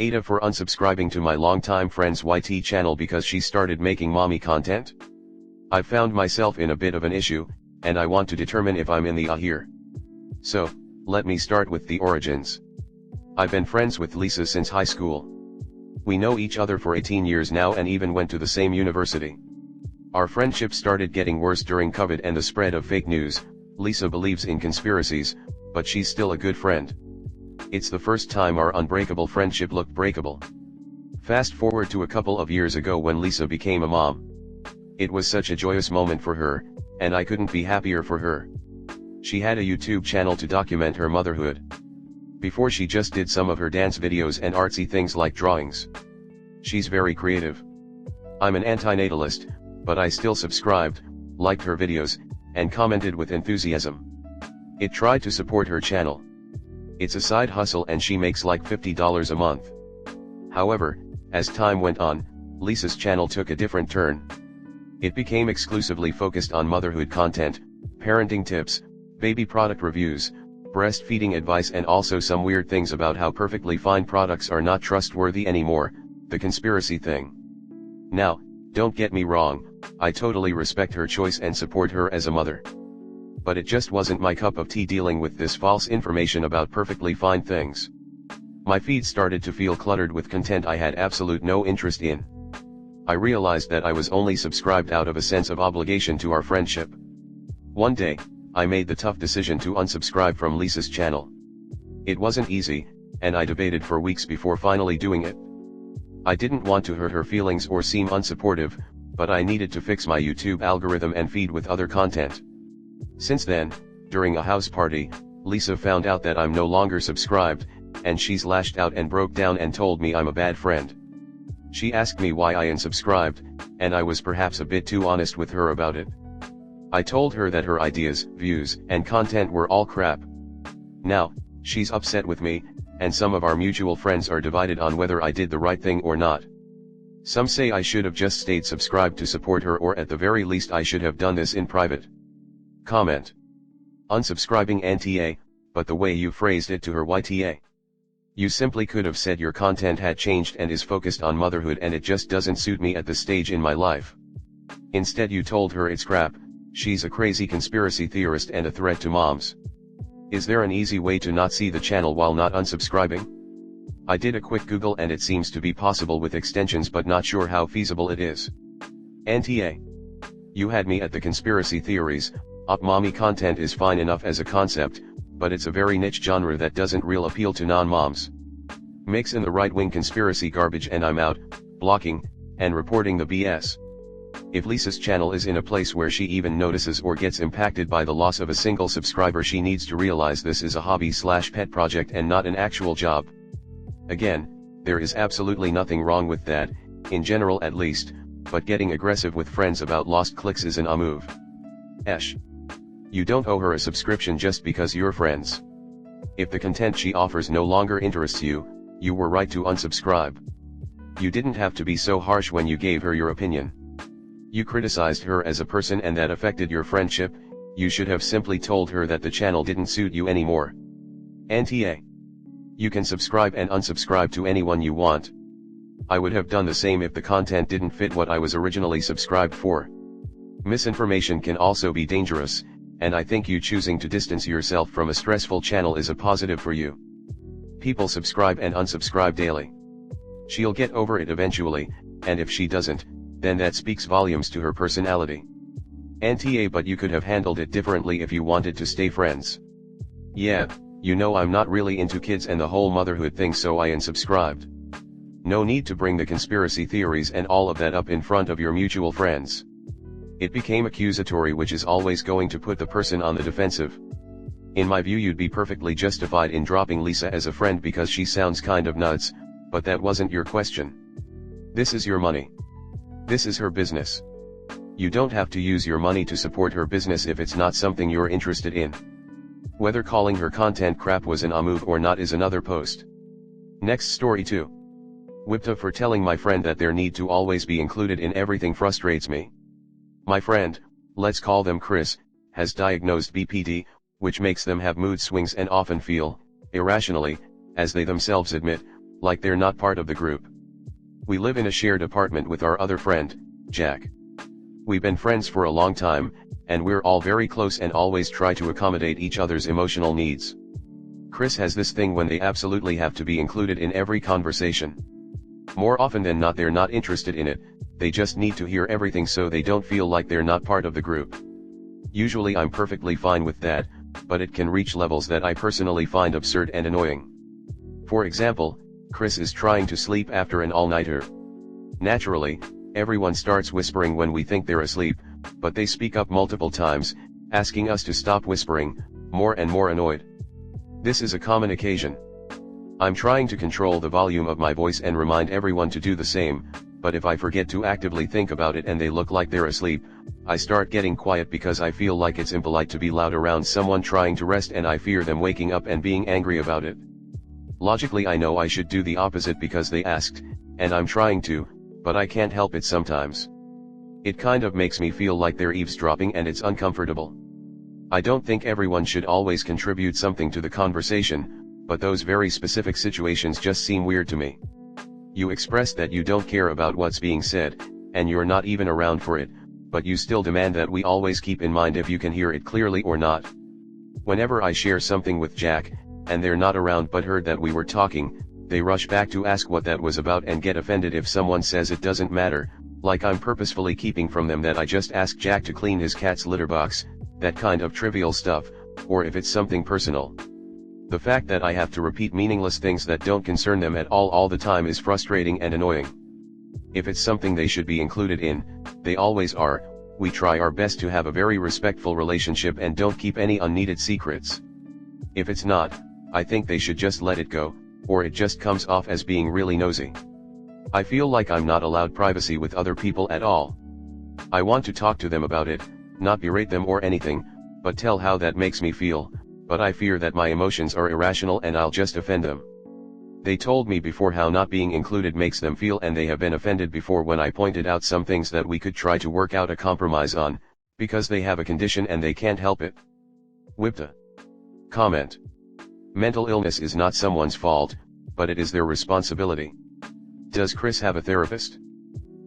AITA for unsubscribing to my longtime friend's YT channel because she started making mommy content. I've found myself in a bit of an issue, and I want to determine if I'm in the here. So, let me start with the origins. I've been friends with Lisa since high school. We know each other for 18 years now and even went to the same university. Our friendship started getting worse during COVID and the spread of fake news. Lisa believes in conspiracies, but she's still a good friend. It's the first time our unbreakable friendship looked breakable. Fast forward to a couple of years ago when Lisa became a mom. It was such a joyous moment for her, and I couldn't be happier for her. She had a YouTube channel to document her motherhood. Before she just did some of her dance videos and artsy things like drawings. She's very creative. I'm an antinatalist, but I still subscribed, liked her videos, and commented with enthusiasm. It tried to support her channel. It's a side hustle and she makes like $50 a month. However, as time went on, Lisa's channel took a different turn. It became exclusively focused on motherhood content, parenting tips, baby product reviews, breastfeeding advice, and also some weird things about how perfectly fine products are not trustworthy anymore, the conspiracy thing. Now, don't get me wrong, I totally respect her choice and support her as a mother. But it just wasn't my cup of tea dealing with this false information about perfectly fine things. My feed started to feel cluttered with content I had absolute no interest in. I realized that I was only subscribed out of a sense of obligation to our friendship. One day, I made the tough decision to unsubscribe from Lisa's channel. It wasn't easy, and I debated for weeks before finally doing it. I didn't want to hurt her feelings or seem unsupportive, but I needed to fix my YouTube algorithm and feed with other content. Since then, during a house party, Lisa found out that I'm no longer subscribed, and she's lashed out and broke down and told me I'm a bad friend. She asked me why I unsubscribed, and I was perhaps a bit too honest with her about it. I told her that her ideas, views, and content were all crap. Now, she's upset with me, and some of our mutual friends are divided on whether I did the right thing or not. Some say I should have just stayed subscribed to support her, or at the very least I should have done this in private. Comment. Unsubscribing AITA, but the way you phrased it to her YTA. You simply could have said your content had changed and is focused on motherhood and it just doesn't suit me at this stage in my life. Instead you told her it's crap, she's a crazy conspiracy theorist and a threat to moms. Is there an easy way to not see the channel while not unsubscribing? I did a quick Google and it seems to be possible with extensions, but not sure how feasible it is. AITA. You had me at the conspiracy theories. Mommy content is fine enough as a concept, but it's a very niche genre that doesn't real appeal to non-moms. Mix in the right-wing conspiracy garbage and I'm out, blocking, and reporting the BS. If Lisa's channel is in a place where she even notices or gets impacted by the loss of a single subscriber, she needs to realize this is a hobby/pet project and not an actual job. Again, there is absolutely nothing wrong with that, in general at least, but getting aggressive with friends about lost clicks is an move. Esh. You don't owe her a subscription just because you're friends. If the content she offers no longer interests you, you were right to unsubscribe. You didn't have to be so harsh when you gave her your opinion. You criticized her as a person and that affected your friendship. You should have simply told her that the channel didn't suit you anymore. AITA. You can subscribe and unsubscribe to anyone you want. I would have done the same if the content didn't fit what I was originally subscribed for. Misinformation can also be dangerous, and I think you choosing to distance yourself from a stressful channel is a positive for you. People subscribe and unsubscribe daily. She'll get over it eventually, and if she doesn't, then that speaks volumes to her personality. AITA, but you could have handled it differently if you wanted to stay friends. Yeah, you know I'm not really into kids and the whole motherhood thing, so I unsubscribed. No need to bring the conspiracy theories and all of that up in front of your mutual friends. It became accusatory, which is always going to put the person on the defensive. In my view, you'd be perfectly justified in dropping Lisa as a friend because she sounds kind of nuts, but that wasn't your question. This is your money. This is her business. You don't have to use your money to support her business if it's not something you're interested in. Whether calling her content crap was an move or not is another post. Next story 2. AITA for telling my friend that their need to always be included in everything frustrates me. My friend, let's call them Chris, has diagnosed BPD, which makes them have mood swings and often feel, irrationally, as they themselves admit, like they're not part of the group. We live in a shared apartment with our other friend, Jack. We've been friends for a long time, and we're all very close and always try to accommodate each other's emotional needs. Chris has this thing when they absolutely have to be included in every conversation. More often than not they're not interested in it, they just need to hear everything so they don't feel like they're not part of the group. Usually I'm perfectly fine with that, but it can reach levels that I personally find absurd and annoying. For example, Chris is trying to sleep after an all-nighter. Naturally, everyone starts whispering when we think they're asleep, but they speak up multiple times, asking us to stop whispering, more and more annoyed. This is a common occasion. I'm trying to control the volume of my voice and remind everyone to do the same, but if I forget to actively think about it and they look like they're asleep, I start getting quiet because I feel like it's impolite to be loud around someone trying to rest and I fear them waking up and being angry about it. Logically I know I should do the opposite because they asked, and I'm trying to, but I can't help it sometimes. It kind of makes me feel like they're eavesdropping and it's uncomfortable. I don't think everyone should always contribute something to the conversation, but those very specific situations just seem weird to me. You express that you don't care about what's being said, and you're not even around for it, but you still demand that we always keep in mind if you can hear it clearly or not. Whenever I share something with Jack, and they're not around but heard that we were talking, they rush back to ask what that was about and get offended if someone says it doesn't matter, like I'm purposefully keeping from them that I just asked Jack to clean his cat's litter box, that kind of trivial stuff, or if it's something personal. The fact that I have to repeat meaningless things that don't concern them at all the time is frustrating and annoying. If it's something they should be included in, they always are. We try our best to have a very respectful relationship and don't keep any unneeded secrets. If it's not, I think they should just let it go, or it just comes off as being really nosy. I feel like I'm not allowed privacy with other people at all. I want to talk to them about it, not berate them or anything, but tell how that makes me feel, but I fear that my emotions are irrational and I'll just offend them. They told me before how not being included makes them feel, and they have been offended before when I pointed out some things that we could try to work out a compromise on, because they have a condition and they can't help it. AITA. Comment. Mental illness is not someone's fault, but it is their responsibility. Does Chris have a therapist?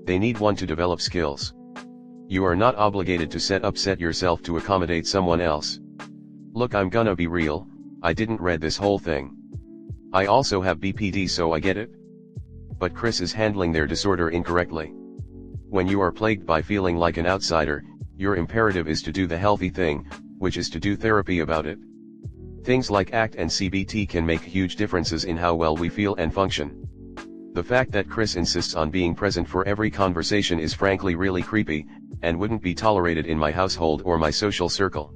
They need one to develop skills. You are not obligated to upset yourself to accommodate someone else. Look, I'm gonna be real, I didn't read this whole thing. I also have BPD, so I get it. But Chris is handling their disorder incorrectly. When you are plagued by feeling like an outsider, your imperative is to do the healthy thing, which is to do therapy about it. Things like ACT and CBT can make huge differences in how well we feel and function. The fact that Chris insists on being present for every conversation is frankly really creepy, and wouldn't be tolerated in my household or my social circle.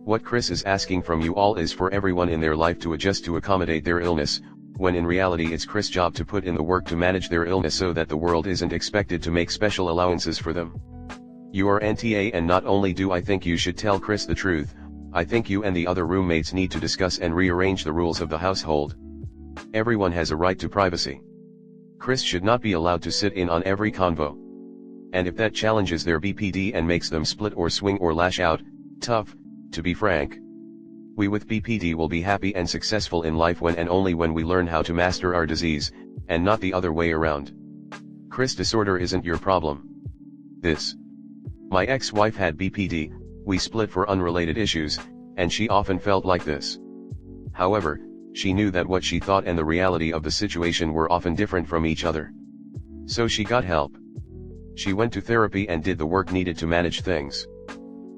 What Chris is asking from you all is for everyone in their life to adjust to accommodate their illness, when in reality it's Chris' job to put in the work to manage their illness so that the world isn't expected to make special allowances for them. You are NTA, and not only do I think you should tell Chris the truth, I think you and the other roommates need to discuss and rearrange the rules of the household. Everyone has a right to privacy. Chris should not be allowed to sit in on every convo. And if that challenges their BPD and makes them split or swing or lash out, tough. To be frank, we with BPD will be happy and successful in life when and only when we learn how to master our disease, and not the other way around. Chris' disorder isn't your problem. My ex-wife had BPD, we split for unrelated issues, and she often felt like this. However, she knew that what she thought and the reality of the situation were often different from each other. So she got help. She went to therapy and did the work needed to manage things.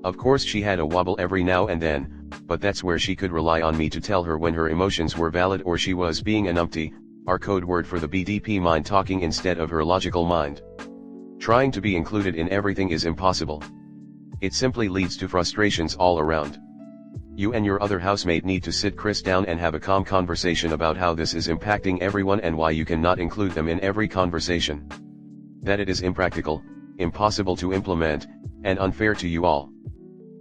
Of course she had a wobble every now and then, but that's where she could rely on me to tell her when her emotions were valid or she was being a numpty, our code word for the BDP mind talking instead of her logical mind. Trying to be included in everything is impossible. It simply leads to frustrations all around. You and your other housemate need to sit Chris down and have a calm conversation about how this is impacting everyone and why you cannot include them in every conversation. That it is impractical, impossible to implement, and unfair to you all.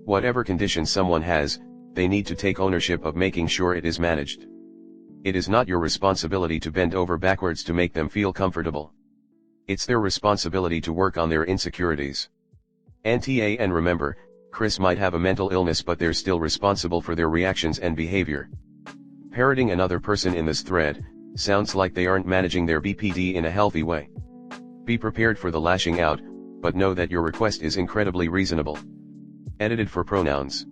Whatever condition someone has, they need to take ownership of making sure it is managed. It is not your responsibility to bend over backwards to make them feel comfortable. It's their responsibility to work on their insecurities. NTA, and remember, Chris might have a mental illness, but they're still responsible for their reactions and behavior. Parroting another person in this thread, Sounds like they aren't managing their BPD in a healthy way. Be prepared for the lashing out, but know that your request is incredibly reasonable. Edited for pronouns.